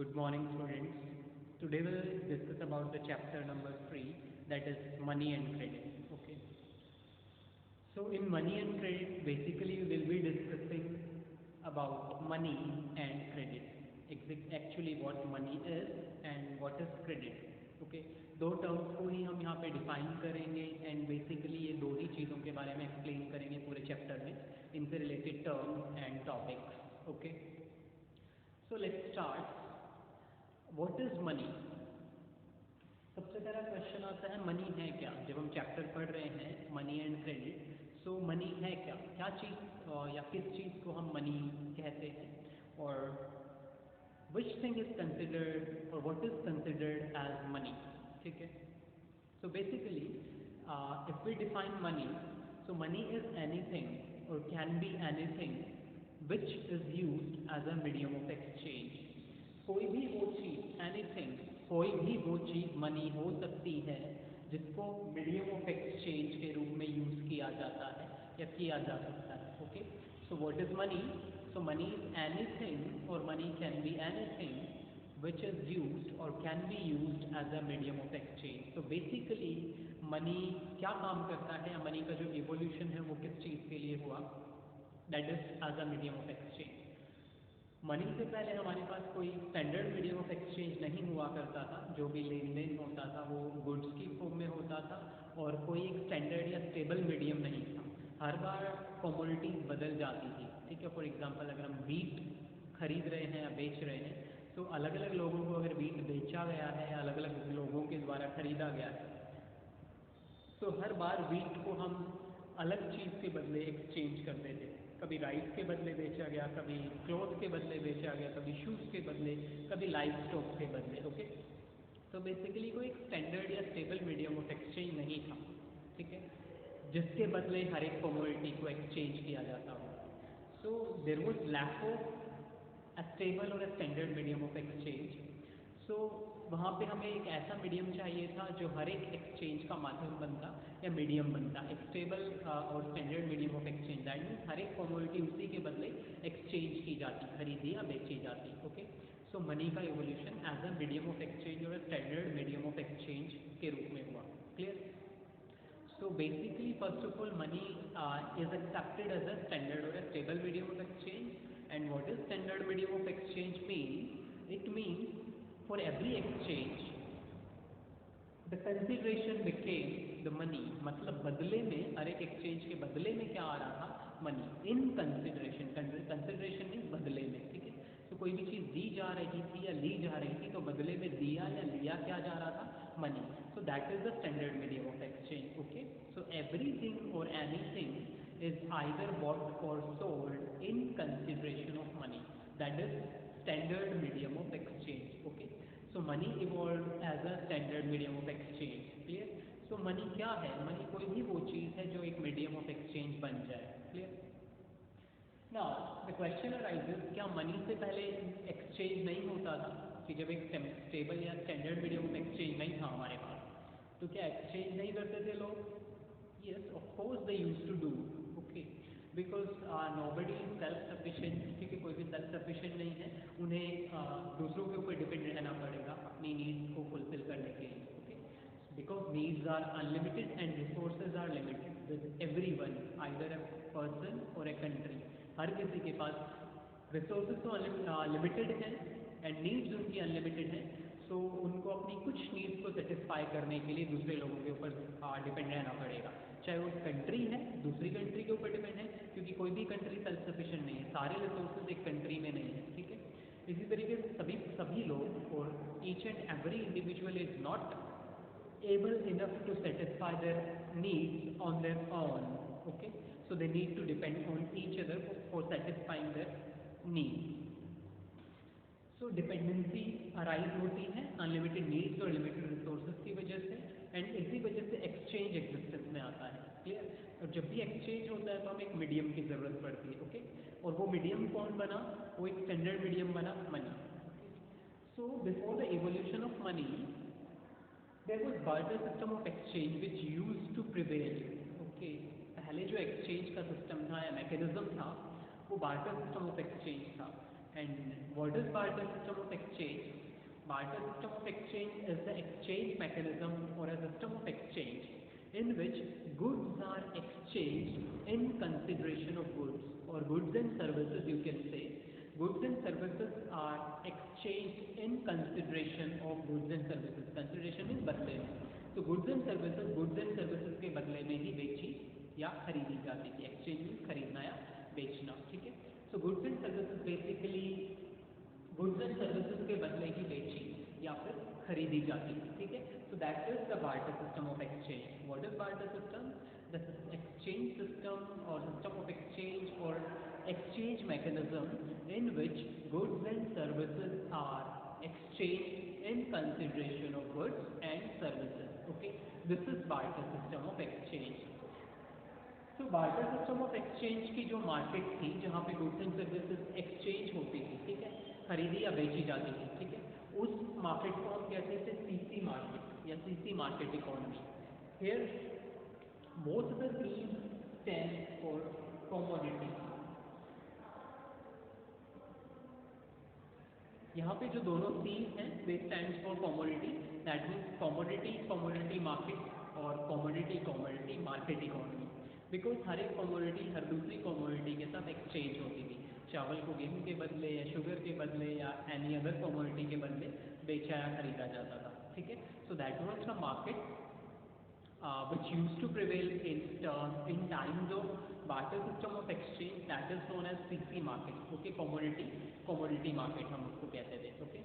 Good morning, students. Today we'll discuss about the chapter number 3, that is money and credit. Okay. So in money and credit, basically we'll be discussing about money and credit. Actually what money is and what is credit. Okay. दो terms को ही हम यहाँ पे define करेंगे and basically ये दो ही चीज़ों के बारे में एक्सप्लेन करेंगे पूरे चैप्टर में, इनसे related terms and topics. Okay. So let's start. What is money? सबसे पहला क्वेश्चन आता है मनी है क्या. जब हम चैप्टर पढ़ रहे हैं money and credit, so money है क्या, क्या चीज़ या किस चीज़ को हम मनी कहते हैं, और which thing is considered or what is considered as money. ठीक है. So basically if we define money, so money is anything or can be anything which is used as a medium of exchange. कोई भी वो चीज़, anything, कोई भी वो चीज़ money हो सकती है जिसको मीडियम ऑफ एक्सचेंज के रूप में यूज़ किया जाता है या किया जा सकता है. Okay. So what is money? So money is anything or money can be anything which is used or can be used as a medium of exchange. So basically money क्या काम करता है, या मनी का जो evolution है वो किस चीज़ के लिए हुआ, that is as a medium of exchange. Money से पहले हमारे पास कोई स्टैंडर्ड मीडियम ऑफ एक्सचेंज नहीं हुआ करता था. जो भी लेन देन होता था वो गुड्स की फॉर्म में होता था और कोई एक स्टैंडर्ड या स्टेबल मीडियम नहीं था. हर बार कमोडिटीज बदल जाती थी. ठीक है. फॉर एग्जांपल अगर हम वीट खरीद रहे हैं या बेच रहे हैं, तो अलग अलग लोगों को अगर वीट बेचा गया है या अलग अलग लोगों के द्वारा खरीदा गया है, तो हर बार वीट को हम अलग चीज़ के बदले एक्सचेंज करते थे. कभी राइस के बदले बेचा गया, कभी क्लॉथ के बदले बेचा गया, कभी शूज़ के बदले, कभी लाइफ स्टॉक के बदले. ओके. तो बेसिकली कोई एक स्टैंडर्ड या स्टेबल मीडियम ऑफ एक्सचेंज नहीं था. ठीक है. जिसके बदले हर एक कमोडिटी को एक्सचेंज किया जाता हो. So there was lack of a stable और a standard medium of exchange. So वहाँ पे हमें एक ऐसा मीडियम चाहिए था जो हर एक एक्सचेंज का माध्यम बनता या मीडियम बनता. एक स्टेबल और standard medium of exchange, that means हर एक कमोडिटी उसी के बदले एक्सचेंज की जाती, खरीदी या बेची जाती. ओके. सो मनी का evolution as a medium of exchange और स्टैंडर्ड मीडियम ऑफ एक्सचेंज के रूप में हुआ. Clear? So basically, first of all, money is accepted as a standard or a stable medium of exchange. And what is standard medium of exchange means? It means for every exchange, the consideration became the money. मतलब बदले में, हर एक exchange के बदले में क्या आ रहा था? Money. In consideration, consideration means बदले में. ठीक है. तो कोई भी चीज़ दी जा रही थी या ली जा रही थी, तो बदले में दिया या लिया क्या जा रहा था? Money. So that is the standard medium of exchange. Okay. So everything or anything is either bought or sold in consideration of money. That is standard medium of exchange. Okay. So money evolved as a standard medium of exchange. Clear? So money क्या है? money कोई भी वो चीज़ है जो एक medium of exchange बन जाए. Clear? Now the question arises, क्या मनी से पहले exchange नहीं होता था? कि जब एक स्टेबल या स्टैंडर्ड मीडियम ऑफ एक्सचेंज नहीं था हमारे पास, तो क्या एक्सचेंज नहीं करते थे लोग? Yes, of course they used to do. Okay. Because nobody is self sufficient. ठीक है. कोई भी सेल्फ सफिशिएंट नहीं है, उन्हें दूसरों के ऊपर डिपेंड रहना पड़ेगा अपनी नीड्स को फुलफिल करने के लिए. Okay. Because needs are unlimited and resources are limited with every one, either a person or a country. हर किसी के पास रिसोर्सेज तो लिमिटेड हैं एंड नीड्स उनकी अनलिमिटेड है. सो उनको अपनी कुछ नीड्स को सेटिस्फाई करने के लिए दूसरे लोगों के ऊपर डिपेंड रहना पड़ेगा. चाहे वो कंट्री है, दूसरी कंट्री के ऊपर डिपेंड है, क्योंकि कोई भी कंट्री सेल्फ सफिशिएंट नहीं है. सारे रिसोर्सेज एक कंट्री में नहीं है. ठीक है. इसी तरीके से सभी लोग और each and every individual is not able enough to satisfy their needs on their own. Okay. So they need to depend on each other for satisfying their needs. So dependency arise होती है unlimited needs और limited resources की वजह से, and इसी वजह से exchange existence में आता है. क्लियर? और जब भी एक्सचेंज होता है तो हमें एक मीडियम की ज़रूरत पड़ती है. ओके. और वो मीडियम कौन बना? वो एक स्टैंडर्ड मीडियम बना, money. So before the evolution of money there was barter system of exchange which used to prevail. Okay. पहले जो एक्सचेंज का सिस्टम था या मैकेनिज्म था, वो बार्टर सिस्टम ऑफ एक्सचेंज था. And what is barter system of exchange? Barter system of exchange is the exchange mechanism or a system of exchange in which goods are exchanged in consideration of goods, or goods and services you can say. Goods and services are exchanged in consideration of goods and services. Consideration in बदले में. तो goods and services के बदले में ही बेची या खरीदी जाती थी. Exchange means खरीदना या बेचना. ठीक है. So goods and services basically goods and services के बदले ही बेची या फिर खरीदी जाती है. ठीक है. So that is the barter system of exchange. What is barter system? The exchange system और सिस्टम ऑफ एक्सचेंज और exchange mechanism in which goods and services are exchanged in consideration of goods and services. Okay, this is barter system of exchange. तो barter system of exchange की जो market थी जहाँ पे goods and services exchange होती थी, ठीक है, खरीदी या बेची जाती थी, ठीक है, उस मार्केट को हम कहते थे सीसी मार्केट या CC market economy. Here both the Cs stand for commodity. यहाँ पे जो दोनों सीज हैं they stand for commodity. That means commodity market और कमोडिटी मार्केट इकोनॉमी. बिकॉज हर एक कमोडिटी हर दूसरी कमोडिटी के साथ एक्सचेंज होती थी. चावल को गेहूं के बदले या शुगर के बदले या एनी अदर कमोडिटी के बदले बेचा या खरीदा जाता था. ठीक है. So that was the market which used to prevail in times of barter system of exchange, that is known as CC market. Okay, commodity market हम उसको कहते थे. Okay.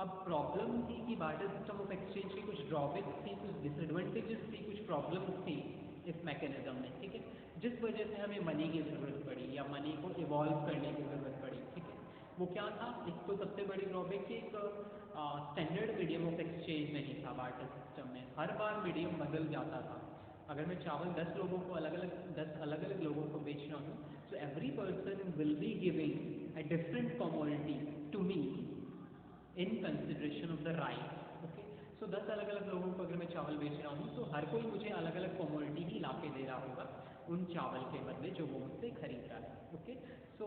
अब प्रॉब्लम थी कि बार्टर सिस्टम ऑफ एक्सचेंज की कुछ drawbacks थी, कुछ डिसएडवांटेजेस थी, कुछ प्रॉब्लम्स थी इस मैकेनिज्म में. ठीक है. जिस वजह से हमें मनी की ज़रूरत पड़ी या मनी को इवॉल्व करने की ज़रूरत पड़ी. ठीक है. वो क्या था? एक तो सबसे बड़ी ड्रॉबैक की एक स्टैंडर्ड मीडियम ऑफ एक्सचेंज नहीं था बार्टर सिस्टम में. हर बार मीडियम बदल जाता था. अगर मैं चावल 10 लोगों को दस अलग अलग लोगों को बेच रहा हूँ, तो every person will be giving a different commodity to me in consideration of the right. Okay. So 10 अलग अलग लोगों को अगर मैं चावल बेच रहा हूँ तो हर कोई मुझे अलग अलग कमोडिटी ही ला के दे रहा होगा उन चावल के बदले जो वो मुझसे खरीद रहा है. Okay. So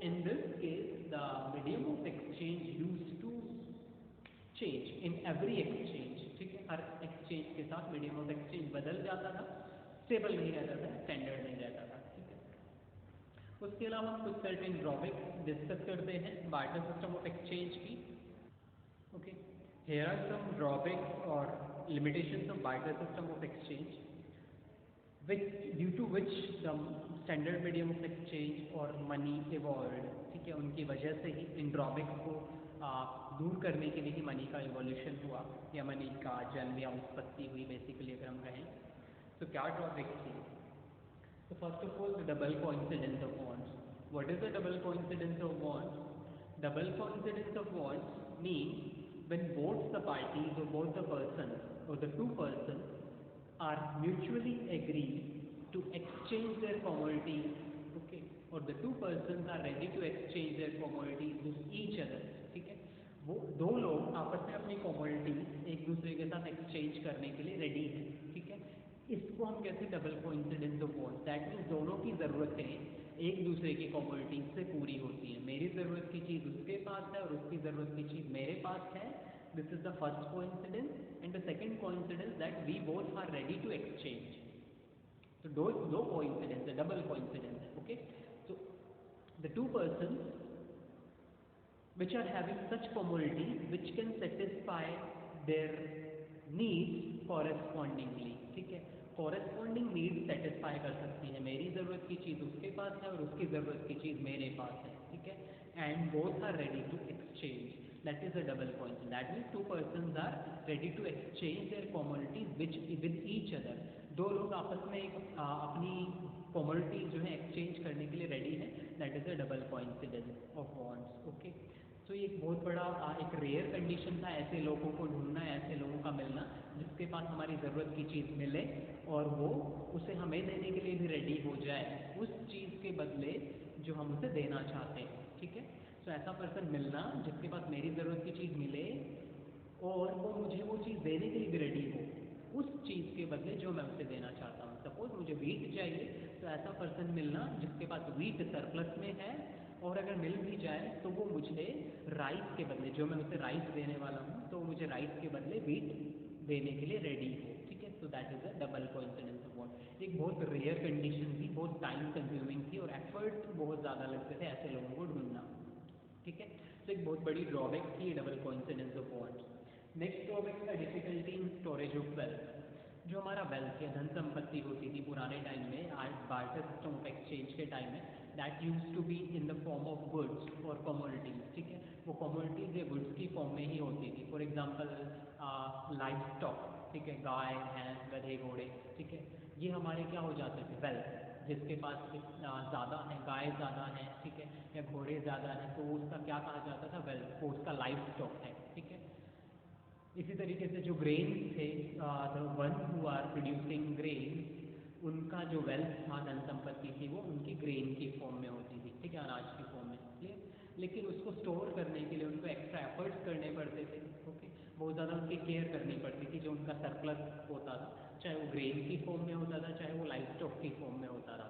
in this case the medium of exchange used to change in every exchange. ठीक है. हर एक्सचेंज के साथ मीडियम ऑफ एक्सचेंज बदल जाता था, स्टेबल नहीं रहता था, स्टैंडर्ड नहीं रहता था. ठीक है. उसके अलावा हम कुछ सर्टेन ड्रॉबैक्स डिस्कस करते हैं बार्टर सिस्टम ऑफ एक्सचेंज की. Okay, here are some drawbacks or limitations of barter system of exchange, which due to which the standard medium of exchange or money evolved. ठीक है. उनकी वजह से ही इन drawbacks को दूर करने के लिए ही मनी का इवोल्यूशन हुआ या मनी का जन्म या उत्पत्ति हुई बेसिकली अगर हम कहें. तो क्या ड्रॉबैक्स थी? तो first of all the double coincidence of bonds. What is the double coincidence of bonds? Double coincidence of bonds means when both the parties or both the persons or the two persons are mutually agreed to exchange their commodities, okay, or the two persons are ready to exchange their commodities with each other. ठीक है. वो दो लोग आपस में अपनी commodities एक दूसरे के साथ exchange करने के लिए ready हैं. ठीक है. इसको हम कहते हैं double coincidence of bonds. That means दोनों की ज़रूरतें एक दूसरे की कमोडिटीज से पूरी होती है. मेरी ज़रूरत की चीज़ उसके पास है और उसकी ज़रूरत की चीज़ मेरे पास है. This is the first coincidence. And the second coincidence that we both are ready to exchange. तो दो कोइंसिडेंस है, डबल कोइंसिडेंस है. ओके. तो the two persons which are having such commodities which can satisfy their needs correspondingly. ठीक है. Corresponding need satisfy कर सकती है. मेरी ज़रूरत की चीज़ उसके पास है और उसकी ज़रूरत की चीज़ मेरे पास है. ठीक है. And both are ready to exchange. That is a double coincidence. That means two persons are ready to exchange their commodities with each other. दो लोग आपस में अपनी कमोडिटीज जो है एक्सचेंज करने के लिए रेडी है. That is a double coincidence of bonds. Okay. तो ये एक बहुत बड़ा एक रेयर कंडीशन था, ऐसे लोगों को ढूंढना, ऐसे लोगों का मिलना जिसके पास हमारी ज़रूरत की चीज़ मिले और वो उसे हमें देने के लिए भी रेडी हो जाए उस चीज़ के बदले जो हम उसे देना चाहते हैं. ठीक है. तो ऐसा पर्सन मिलना जिसके पास मेरी ज़रूरत की चीज़ मिले और वो मुझे वो चीज़ देने के लिए भी रेडी हो उस चीज़ के बदले जो मैं उसे देना चाहता हूँ. सपोज मुझे वीट चाहिए, तो ऐसा पर्सन मिलना जिसके पास वीट सरप्लस में है और अगर मिल भी जाए तो वो मुझे राइस के बदले, जो मैं उसे राइस देने वाला हूँ, तो वो मुझे राइस के बदले वीट देने के लिए रेडी हो, ठीक है। So that is a double coincidence of what. एक बहुत रेयर कंडीशन थी, बहुत टाइम कंज्यूमिंग थी और एफर्ट बहुत ज़्यादा लगते थे ऐसे लोगों को ढूंढना, ठीक है। तो एक बहुत बड़ी ड्रॉबैक थी double coincidence of what. Next drawback था difficulty in storage of wealth. जो हमारा वेल्थ या धन संपत्ति होती थी पुराने टाइम में, आज बार्टर सिस्टम ऑफ एक्सचेंज के टाइम में, that use to be in the form of goods और कमोडिटीज, ठीक है। वो कमोडिटीज या गुड्स की फॉर्म में ही होती थी। फॉर एग्जाम्पल लाइफ स्टॉक, ठीक है, गाय भैंस गधे घोड़े, ठीक है, ये हमारे क्या हो जाते थे, वेल्थ। जिसके पास ज़्यादा है, गाय ज़्यादा है, ठीक है, या घोड़े ज़्यादा है, तो वो उसका क्या कहा जाता था, वेल्थ, वो उसका लाइफ स्टॉक है, ठीक है। इसी तरीके से जो ग्रेन्स थे, the one who are producing grain, उनका जो वेल्थ था, धन संपत्ति थी, वो उनकी ग्रेन की फॉर्म में होती थी, ठीक है, अनाज की फॉर्म में, क्लियर। लेकिन उसको स्टोर करने के लिए उनको एक्स्ट्रा एफर्ट्स करने पड़ते थे, ओके, बहुत ज़्यादा उनकी केयर करनी पड़ती थी। जो उनका सरप्लस होता था, चाहे वो ग्रेन की फॉर्म में होता था, चाहे वो लाइफ स्टॉक की फॉर्म में होता था,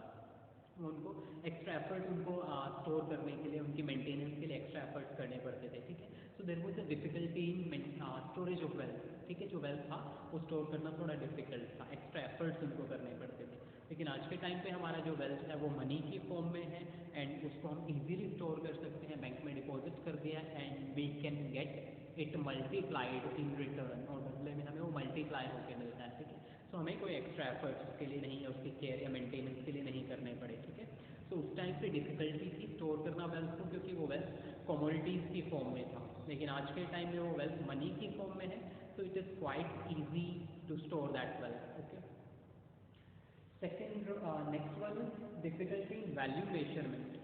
उनको एक्स्ट्रा एफर्ट, उनको स्टोर करने के लिए, उनकी मेंटेनेंस के लिए एक्स्ट्रा एफर्ट्स करने पड़ते थे, ठीक है। So there was a difficulty in storage of wealth, ठीक है। जो वेल्थ था वो स्टोर करना थोड़ा डिफिकल्ट था, एक्स्ट्रा एफर्ट्स उनको करने पड़ते थे। लेकिन आज के टाइम पे हमारा जो वेल्थ है वो मनी की फॉर्म में है, एंड उसको हम इजीली स्टोर कर सकते हैं, बैंक में डिपॉजिट कर दिया, and we can get it multiplied in return, और बदले में हमें वो मल्टीप्लाई होकर मिलता है, ठीक है। सो हमें कोई एक्स्ट्रा एफर्ट्स उसके लिए नहीं, या उसकी केयर या मेंटेनेंस के लिए नहीं करने पड़े, ठीक है। सो उस टाइम पे डिफिकल्टी थी स्टोर करना वेल्थ को, क्योंकि वो वेल्थ कमोडिटीज़ की फॉर्म में था। लेकिन आज के टाइम में वो वेल्थ मनी की फॉर्म में है, so it is quite easy to store that wealth, okay. Second, next one is difficulty in value measurement.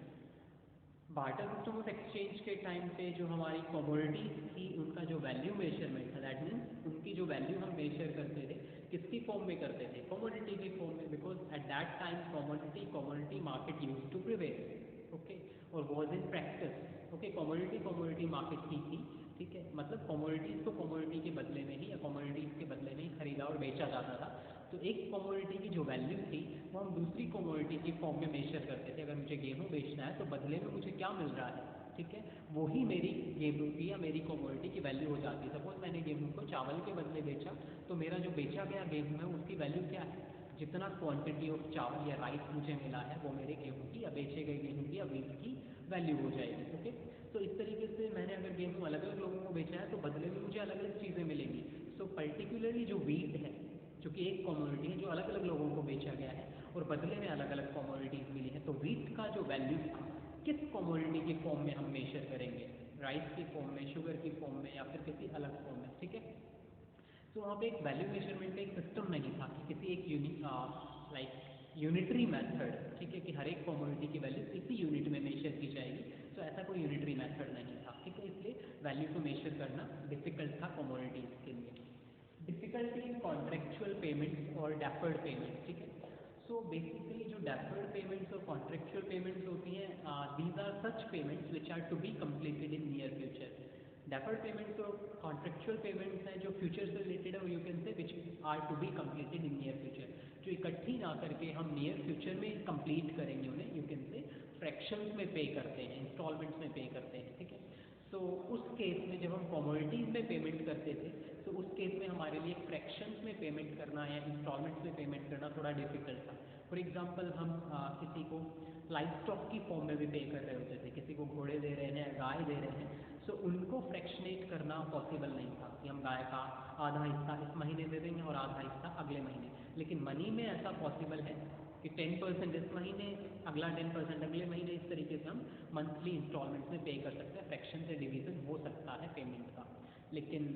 Barter system of exchange के टाइम पे जो हमारी कमोडिटीज थी, उनका जो वैल्यू मेजरमेंट था, दैट मीन्स उनकी जो वैल्यू हम मेजर करते थे, किसकी फॉर्म में करते थे, कमोडिटी की फॉर्म में, because at that time commodity market use to prevail, okay, और was in practice, okay. Commodity market की थी, ठीक है, मतलब कमोडिटीज़ को कमोडिटी के बदले में ही, या कमोडिटीज़ के बदले में ही खरीदा और बेचा जाता था। तो एक कमोडिटी की जो वैल्यू थी वो हम दूसरी कमोडिटी की फॉर्म में मेजर करते थे। अगर मुझे गेहूँ बेचना है तो बदले में मुझे क्या मिल रहा है, ठीक है, वही मेरी गेहूँ की या मेरी कमोडिटी की वैल्यू हो जाती है। सपोज मैंने गेहूँ को चावल के बदले बेचा, तो मेरा जो बेचा गया गेहूँ है उसकी वैल्यू क्या है, जितना क्वांटिटी ऑफ चावल या राइस मुझे मिला है वो मेरे गेहूँ की या बेचे गए गेहूँ की या वीट की वैल्यू हो जाएगी, ओके। तो इस तरीके से मैंने अगर गेहूँ अलग अलग लोगों को बेचा है तो बदले में मुझे अलग अलग चीज़ें मिलेंगी। सो पर्टिकुलरली जो वीट है, जो कि एक कमोडिटी है जो अलग अलग लोगों को बेचा गया है और बदले में अलग अलग कमोडिटीज़ मिली है, तो वीट का जो वैल्यू था किस कमोडिटी की फॉर्म में हम मेजर करेंगे, राइस की फॉर्म में, शुगर की फॉर्म में, या फिर किसी अलग फॉर्म में, ठीक है। तो वहाँ पे एक वैल्यू मेजरमेंट का एक सिस्टम नहीं था कि किसी एक यूनिटरी मेथड, ठीक है, कि हर एक कमोडिटी की वैल्यू इसी यूनिट में मेजर की जाएगी। तो ऐसा कोई यूनिटरी मेथड नहीं था, ठीक है, इसलिए वैल्यू को मेजर करना डिफिकल्ट था कमोडिटीज़ के लिए। डिफिकल्टी इन कॉन्ट्रेक्चुअल पेमेंट्स और डेफर्ड पेमेंट्स, ठीक है। सो बेसिकली जो डेफर्ड पेमेंट्स और कॉन्ट्रेक्चुअल पेमेंट्स होती हैं, these are such payments which are to be completed in near future. Deferred payments और कॉन्ट्रेक्चुअल पेमेंट्स हैं जो फ्यूचर से रिलेटेड है, you can say which are to be completed in near future, जो इकट्ठी ना करके हम नियर फ्यूचर में कंप्लीट करेंगे उन्हें, यू कैन से फ्रैक्शंस में पे करते हैं, इंस्टॉलमेंट्स में पे करते हैं, ठीक है। तो उस केस में जब हम कमोडिटीज़ में पेमेंट करते थे, तो उस केस में हमारे लिए फ्रैक्शंस में पेमेंट करना या इंस्टॉलमेंट्स में पेमेंट करना थोड़ा डिफिकल्ट था। फॉर एग्जांपल हम किसी को लाइफ स्टॉक की फॉर्म में भी पे कर रहे होते थे, किसी को घोड़े दे रहे हैं, गाय दे रहे हैं, सो उनको फ्रैक्शनेट करना पॉसिबल नहीं था कि हम गाय का आधा हिस्सा इस महीने दे देंगे और आधा हिस्सा अगले महीने। लेकिन मनी में ऐसा पॉसिबल है कि 10% इस महीने, अगला 10% अगले महीने, इस तरीके से हम मंथली इंस्टॉलमेंट्स में पे कर सकते हैं, फ्रैक्शन से डिवीजन हो सकता है पेमेंट का। लेकिन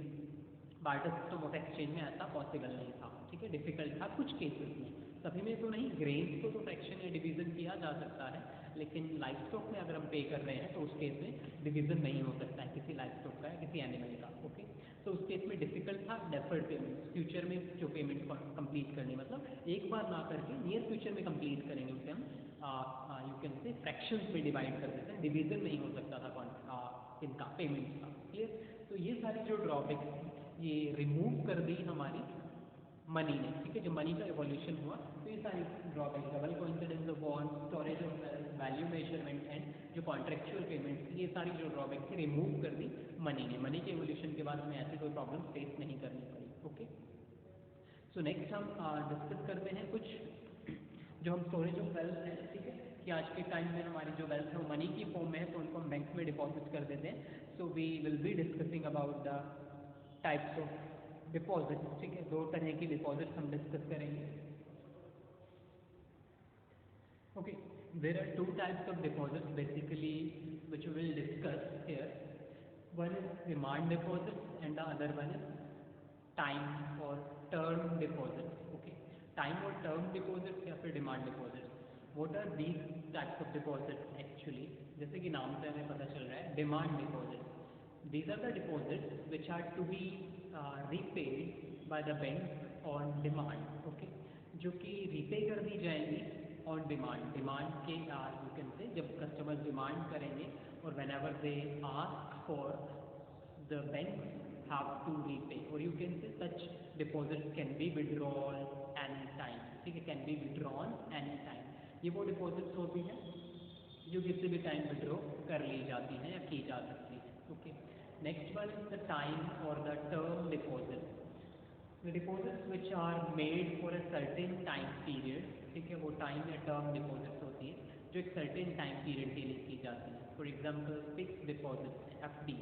बार्टर सिस्टम ऑफ एक्सचेंज में ऐसा पॉसिबल नहीं था, ठीक है, डिफिकल्ट था कुछ केसेस में, सभी में तो नहीं। ग्रेन्स को तो फ्रैक्शन या डिवीजन किया जा सकता है, लेकिन लाइफ स्टॉक में अगर हम पे कर रहे हैं तो उस केस में डिवीजन नहीं हो सकता है किसी लाइफ स्टॉक का या किसी एनिमल का, ओके। तो उस केस में डिफिकल्ट था डेफर्ड पेमेंट, फ्यूचर में जो पेमेंट कंप्लीट करनी, मतलब एक बार ना करके नियर फ्यूचर में कंप्लीट करेंगे, उसे हम यू कैन से फ्रैक्शंस में डिवाइड कर देते हैं, डिवीजन नहीं हो सकता था इनका पेमेंट्स का, क्लियर। तो ये सारी जो ड्रॉबैक्स थी ये रिमूव कर दी हमारी मनी ने, ठीक है, जो मनी का एवोल्यूशन हुआ, तो ये सारी drawback, double coincidence of bond, storage of value measurement and जो कॉन्ट्रेक्चुअल पेमेंट, ये सारी जो ड्रॉबैक थी रिमूव कर दी मनी ने। मनी के एवोल्यूशन के बाद हमें ऐसी कोई प्रॉब्लम फेस नहीं करनी पड़ी। ओके, सो नेक्स्ट हम डिस्कस करते हैं कुछ जो हम स्टोरेज ऑफ वेल्थ है, ठीक है, कि आज के टाइम में हमारी जो वेल्थ है वो मनी की फॉर्म में है, तो उनको हम बैंक में डिपॉजिट कर देते हैं। So we will be discussing about the types of deposit, ठीक है, दो तरह की डिपॉजिट्स हम डिस्कस करेंगे। Okay, there are two types of deposits basically which we will discuss here. One is demand deposit and the other one is time और term deposit. Okay, time और term deposit या फिर demand deposit, what are these types of deposit actually? जैसे कि नाम से हमें पता चल रहा है, demand deposit, these are the deposits which are to be repaid by the bank on demand। okay, जो कि रीपे कर दी जाएंगी ऑन डिमांड। डिमांड के यू कैन से जब कस्टमर डिमांड करेंगे और whenever they ask for the bank have to repay, और you can say such deposit can be withdrawn any time, ठीक है, can be withdrawn any time. ये वो deposits होती हैं जो किसी भी टाइम विड्रॉ कर ली जाती हैं या की जा सकती हैं। Okay, next one is the time or the term deposit. The deposits which are made for a certain time period, ठीक है, वो टाइम या टर्म डिपॉजिट्स होती है जो एक सर्टेन टाइम पीरियड के लिए की जाती है। For example fix deposit, FD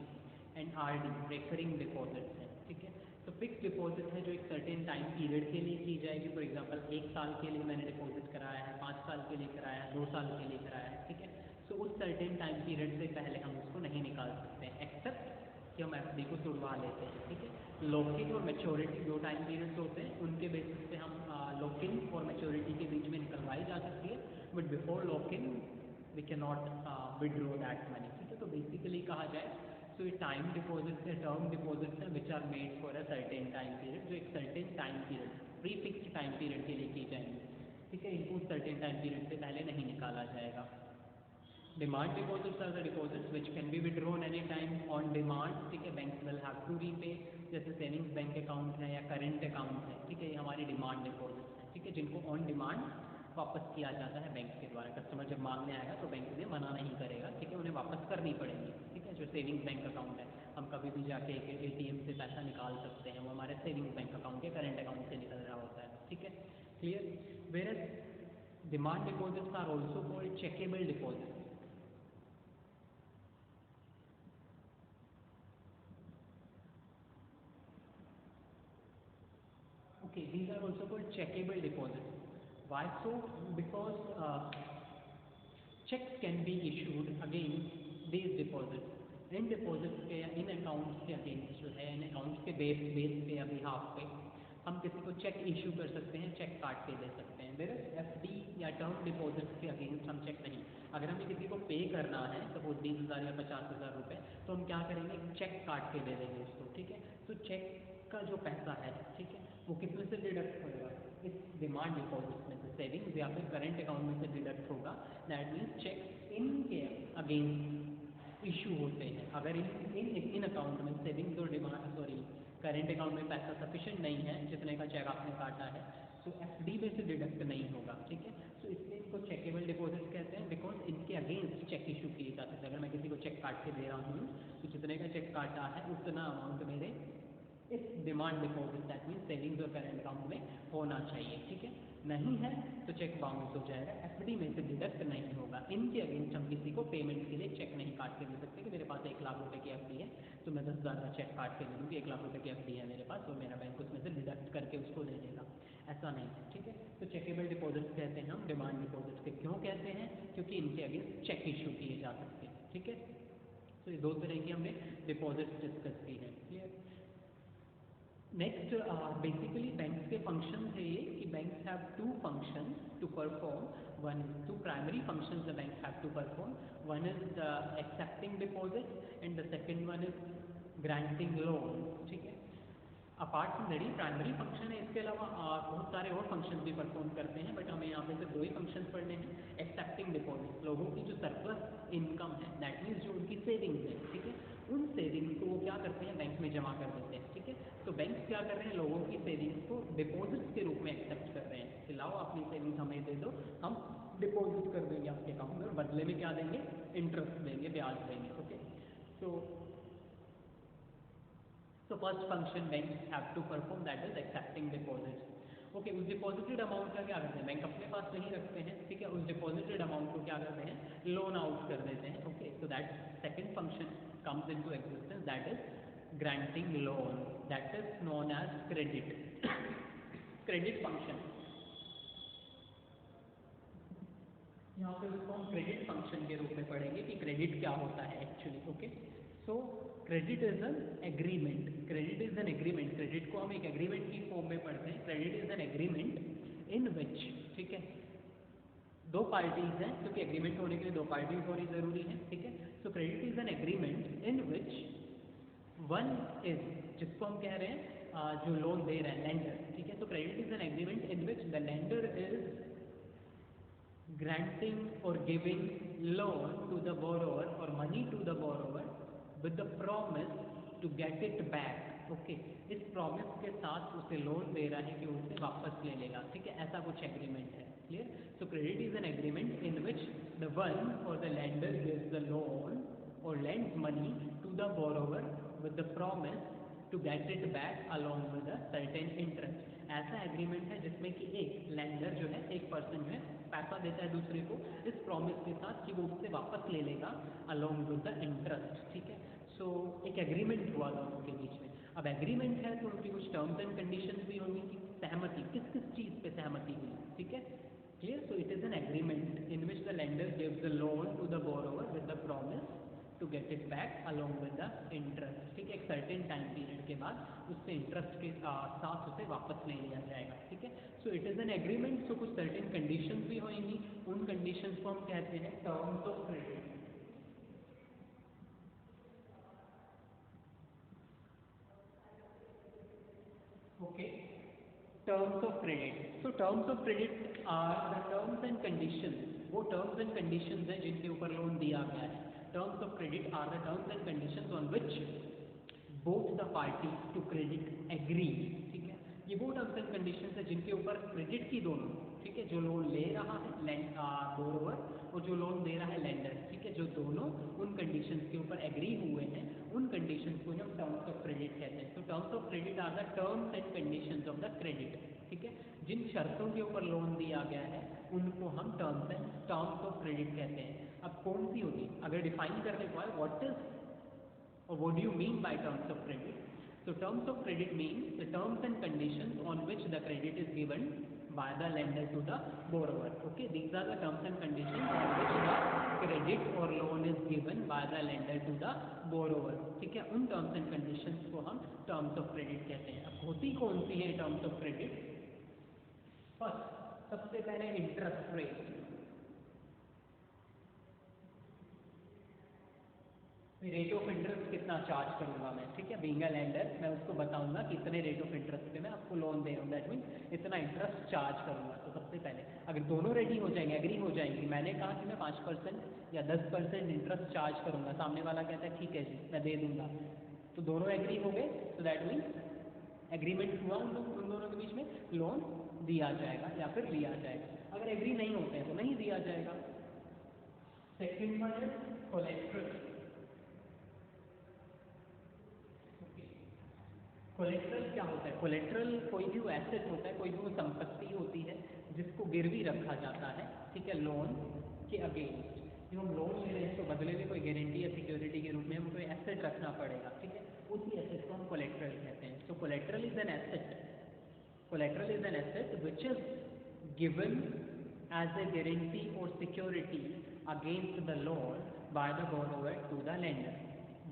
and RD recurring deposits हैं, ठीक है। तो फिक्स डिपॉजिट है जो एक सर्टेन टाइम पीरियड के लिए की जाएगी। फॉर एग्जाम्पल 1 साल के लिए मैंने डिपॉजिट कराया है, 5 साल के लिए कराया है, 2 साल के लिए कराया है, ठीक है। तो उस सर्टेन टाइम पीरियड से पहले हम उसको नहीं निकाल सकते हैं, एक्सेप्ट कि हम एफडी को तुड़वा लेते हैं, ठीक है। लॉक-इन और मैच्योरिटी दो टाइम पीरियड्स होते हैं, उनके बेसिस पे हम लॉक-इन और मैच्योरिटी के बीच में निकलवाई जा सकती है, but before lock in we can not withdraw that money, ठीक है। तो बेसिकली कहा जाए तो ये टाइम डिपॉजिट्स है, टर्म डिपॉजिट्स हैं which are made for a certain time period, जो एक certain time period pre fixed time period के लिए की जाएंगी, ठीक है। इनको सर्टेन टाइम पीरियड से पहले नहीं निकाला जाएगा। Demand deposits are the deposits which can be withdrawn any time on demand, ठीक है। Bank will have to repay, जैसे सेविंग्स बैंक अकाउंट है या करेंट अकाउंट है, ठीक है, ये हमारी डिमांड डिपॉजिट्स हैं, ठीक है, जिनको ऑन डिमांड वापस किया जाता है बैंक के द्वारा। कस्टमर जब मांगने आएगा तो बैंक उन्हें मना नहीं करेगा, ठीक है, उन्हें वापस करनी पड़ेगी, ठीक है। जो सेविंग्स बैंक अकाउंट है, हम कभी भी जाके एक एटीएम से पैसा निकाल सकते हैं, वो हमारे सेविंग्स बैंक अकाउंट या करेंट अकाउंट से निकल रहा होता है, ठीक है, clear. Where demand deposits are also called checkable deposit. Okay, these are also called checkable deposits. Why so? Because checks can be issued against these deposits. In deposits के या इन अकाउंट्स के अगेंस्ट जो है, इन अकाउंट्स के base पे या behalf पे हम किसी को चेक इशू कर सकते हैं, चेक काट के दे सकते हैं। वेयर एफडी या टर्म डिपॉजिट्स के अगेंस्ट हम चेक नहीं। अगर हमें किसी को पे करना है सपोज 20,000 या 50,000 रुपये, तो हम क्या करेंगे, चेक काट के दे देंगे उसको, ठीक है। तो चेक का जो पैसा है, ठीक है, वो किस में से डिडक्ट होगा, इस डिमांड डिपॉजिट में से, सेविंग्स या फिर करेंट अकाउंट में से डिडक्ट होगा। दैट मीन्स चेक इनके अगेंस्ट इशू होते हैं। अगर इन अकाउंट में सेविंग्स और डिमांड करेंट अकाउंट में पैसा सफिशिएंट नहीं है जितने का चेक आपने काटा है, तो एफडी में से डिडक्ट नहीं होगा, ठीक है। तो इसलिए इनको चेकेबल डिपॉजिट कहते हैं, बिकॉज इनके अगेंस्ट चेक इशू किए जा सकते हैं। अगर मैं किसी को चेक काट के दे रहा हूँ तो जितने का चेक काटा है उतना अमाउंट मेरे इस demand deposit that mean savings और करेंट अकाउंट में होना चाहिए, ठीक है। नहीं है तो चेक बाउंस हो जाएगा, एफडी में से डिडक्ट नहीं होगा। इनके अगेंस्ट हम किसी को पेमेंट के लिए चेक नहीं काट के दे सकते कि मेरे पास 1 लाख रुपए की एफडी है तो मैं 10,000 का चेक काट के दे दूँगी, 1 लाख रुपए की एफडी है मेरे पास और मेरा बैंक उसमें से डिडक्ट करके उसको दे देगा, ऐसा नहीं है, ठीक है। तो चेकेबल डिपॉजिट कहते हैं हम डिमांड डिपॉजिट के। क्यों कहते हैं? क्योंकि इनके अगेंस्ट चेक इशू किए जा सकते हैं, ठीक है। तो ये दो तरह की हमने डिपॉजिट डिस्कस की है, क्लियर। नेक्स्ट बेसिकली बैंक्स के फंक्शन है ये कि banks have two function to perform. One is two primary functions the bank have to perform. One is the accepting deposit and the second one is granting loan, ठीक है। Apart from that primary function है, इसके अलावा बहुत सारे और function भी perform करते हैं, बट हमें यहाँ पे सिर्फ 2 ही फंक्शन पढ़ने हैं। एक्सेप्टिंग डिपॉजिट, लोगों की जो सरप्लस इनकम है, दैट मीन्स जो उनकी सेविंग्स है, ठीक है, उन सेविंग्स को वो क्या करते हैं, बैंक में जमा कर देते हैं, ठीक है। तो बैंक क्या कर रहे हैं, लोगों की सेविंग्स को डिपॉजिट्स के रूप में एक्सेप्ट कर रहे हैं कि लाओ अपनी सेविंग्स हमें दे दो, हम डिपॉजिट कर देंगे आपके अकाउंट में और बदले में क्या देंगे, इंटरेस्ट देंगे, ब्याज देंगे। Okay, so first function banks have to perform, that is accepting deposits. Okay, उस डिपॉजिटेड अमाउंट का क्या करते हैं, बैंक अपने पास नहीं रखते हैं, ठीक है, उस डिपॉजिटेड अमाउंट को क्या करते हैं, लोन आउट कर देते हैं। Okay, so that second function comes into existence, that is granting loan, that is known as credit. Credit function, यहाँ पे उसको हम क्रेडिट फंक्शन के रूप में पढ़ेंगे कि क्रेडिट क्या होता है actually. Okay, so credit is an agreement, credit is an agreement, credit को हम एक एग्रीमेंट की फॉर्म में पढ़ते हैं। Credit is an agreement in which, ठीक है, दो पार्टीज हैं, क्योंकि एग्रीमेंट होने के लिए दो पार्टीज होनी जरूरी है, ठीक है। सो credit is an agreement in which one is, जिसको हम कह रहे हैं जो लोन दे रहे हैं, लेंडर, ठीक है। तो credit is an agreement in which the lender is granting or giving loan to the borrower or money to the borrower with the promise to get it back. Okay, इस promise के साथ उसे loan दे रहा है कि उसे वापस ले लेगा, ठीक है, ऐसा कुछ एग्रीमेंट है। Clear? So credit is an agreement in which the one or the lender gives the loan or lends money to the borrower with the promise to get it back along with a certain interest. ऐसा agreement है जिसमें कि एक lender जो है, एक person जो है, पैसा देता है दूसरे को इस प्रॉमिस के साथ कि वो उससे वापस ले लेगा अलोंग विद द इंटरेस्ट, ठीक है। सो एक एग्रीमेंट हुआ दोनों के बीच में। अब एग्रीमेंट है तो उनकी कुछ टर्म्स एंड कंडीशंस भी होंगी कि सहमति, किस किस चीज़ पे सहमति हुई, ठीक है, clear. So it is an agreement in which the lender gives the loan to the borrower with the promise to get it back along with the interest, ठीक है। एक सर्टेन टाइम पीरियड के बाद उससे इंटरेस्ट के साथ उसे वापस ले लिया जाएगा, ठीक है। So it is an agreement, so कुछ सर्टेन कंडीशंस भी होंगी, उन कंडीशंस को हम कहते हैं terms of credit. Okay, terms of credit. So terms of credit are the terms and conditions, वो टर्म्स एंड कंडीशंस हैं जिनके ऊपर लोन दिया गया है। Terms of credit are the terms and conditions on which both the parties to credit agree, ठीक है। ये वो टर्म्स एंड कंडीशंस है जिनके ऊपर क्रेडिट की दोनों, ठीक है, जो लोन ले रहा है बोरोवर और जो लोन दे रहा है लेंडर, ठीक है, जो दोनों उन कंडीशंस के ऊपर एग्री हुए हैं, उन कंडीशंस को हम टर्म्स ऑफ क्रेडिट कहते हैं। तो terms of credit are the terms and conditions of the credit, ठीक है। जिन शर्तों के ऊपर लोन दिया गया है उनको हम टर्म्स ऑफ क्रेडिट कहते हैं। अब कौन सी होगी, अगर डिफाइन करने को है what is or what do you mean by terms of credit? So terms of credit means the terms and conditions on which the credit is given by the lender to the borrower. Okay, these are the terms and conditions on which the credit or loan is given by the lender to the borrower. ठीक है, उन terms and conditions को हम terms of credit कहते हैं। अब होती कौन सी है terms of credit? फर्स्ट, सबसे पहले interest rate. Rate of interest कितना चार्ज करूंगा मैं, ठीक है, बीइंग अ लेंडर मैं उसको बताऊंगा कि इतने रेट ऑफ इंटरेस्ट पे मैं आपको लोन दे रहा हूँ, दैट मीन इतना इंटरेस्ट चार्ज करूंगा। तो सबसे पहले अगर दोनों रेडी हो जाएंगे, एग्री हो जाएंगे, मैंने कहा कि मैं 5% या 10% इंटरेस्ट चार्ज करूंगा, सामने वाला कहता है ठीक है जी मैं दे दूंगा, तो दोनों एग्री हो गए, तो दैट मीन एग्रीमेंट हुआ उन दोनों के बीच में, लोन दिया जाएगा या फिर लिया जाएगा। अगर एग्री नहीं होते हैं तो नहीं दिया जाएगा। सेकेंड वन है कोलेट्रल। कोलेट्रल क्या होता है? कोलेट्रल कोई भी वो एसेट होता है, कोई भी वो संपत्ति होती है जिसको गिरवी रखा जाता है, ठीक है, लोन के अगेंस्ट। जो हम लोन ले रहे हैं तो बदले में कोई गारंटी या सिक्योरिटी के रूप में हमको कोई एसेट रखना पड़ेगा, ठीक है, उसी एसेट को हम कोलेट्रल कहते हैं। तो collateral is an asset, collateral is an asset which is given as a guarantee or security against the loan by the borrower to the lender.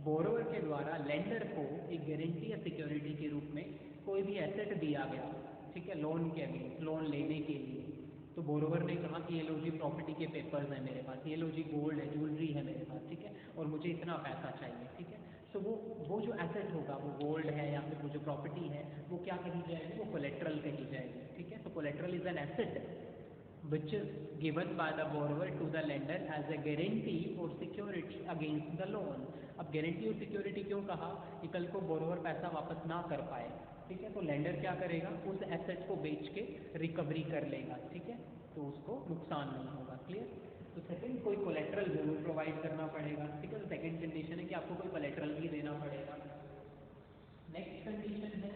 Borrower के द्वारा लेंडर को एक गारंटी या सिक्योरिटी के रूप में कोई भी एसेट दिया गया, ठीक है, लोन के अगेंस्ट, लोन लेने के लिए। तो बोरोवर ने कहा कि ये लो जी प्रॉपर्टी के पेपर्स हैं मेरे पास, ये लो जी गोल्ड है, ज्वेलरी है मेरे पास, ठीक है, और मुझे इतना पैसा चाहिए, ठीक है। तो वो जो एसेट होगा, वो गोल्ड है या फिर वो जो प्रॉपर्टी है, वो क्या कही जाएगी? वो कोलेट्रल कही जाएगी, ठीक है। तो collateral is an asset which is given by the borrower to the lender as a guarantee or security against the loan. अब गारंटी और सिक्योरिटी क्यों कहा? कि कल को बोरोवर पैसा वापस ना कर पाए, ठीक है। तो लेंडर क्या करेगा, उस एसेट को बेच के रिकवरी कर लेगा, ठीक है, तो उसको नुकसान नहीं होगा। क्लियर। तो सेकंड, कोई कोलेट्रल जरूर प्रोवाइड करना पड़ेगा, ठीक है। तो सेकंड कंडीशन है कि आपको कोई कोलेट्रल भी देना पड़ेगा। नेक्स्ट कंडीशन है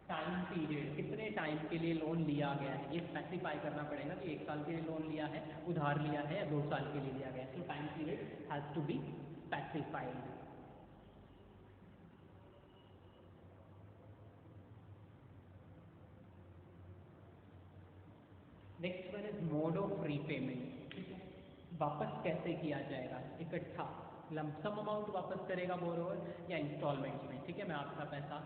टाइम पीरियड, कितने टाइम के लिए लोन लिया गया है, ये स्पेसिफाई करना पड़ेगा कि 1 साल के लिए लोन लिया है, उधार लिया है, या 2 साल के लिए लिया गया है। तो time period has to be specified. Next one is mode of repayment, ठीक है। वापस कैसे किया जाएगा, इकट्ठा लमसम अमाउंट वापस करेगा बोरोवर या इंस्टॉलमेंट्स में, ठीक है। मैं आपका पैसा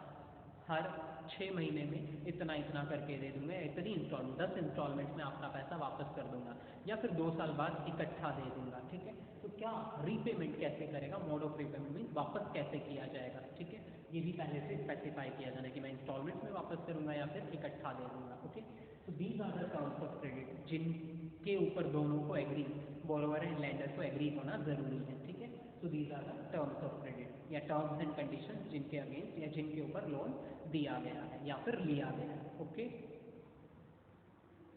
हर 6 महीने में इतना इतना करके दे दूंगा, इतनी इंस्टॉलमेंट 10 इंस्टॉलमेंट्स में आपका पैसा वापस कर दूंगा, या फिर 2 साल बाद इकट्ठा दे दूंगा, ठीक है। तो क्या रीपेमेंट कैसे करेगा, मोड ऑफ रीपेमेंट मीन्स वापस कैसे किया जाएगा, ठीक है। ये भी पहले से स्पेसिफाई किया जाना है कि मैं इंस्टॉलमेंट्स में वापस करूंगा या फिर इकट्ठा दे दूंगा, ओके। तो these are the terms of credit जिनके ऊपर दोनों को एग्री, बोरोवर एंड लेंडर को एग्री होना जरूरी है, ठीक है। तो these are the terms of credit या टर्म्स एंड कंडीशन जिनके अगेंस्ट या जिनके ऊपर लोन दिया गया है या फिर लिया गया है, ओके।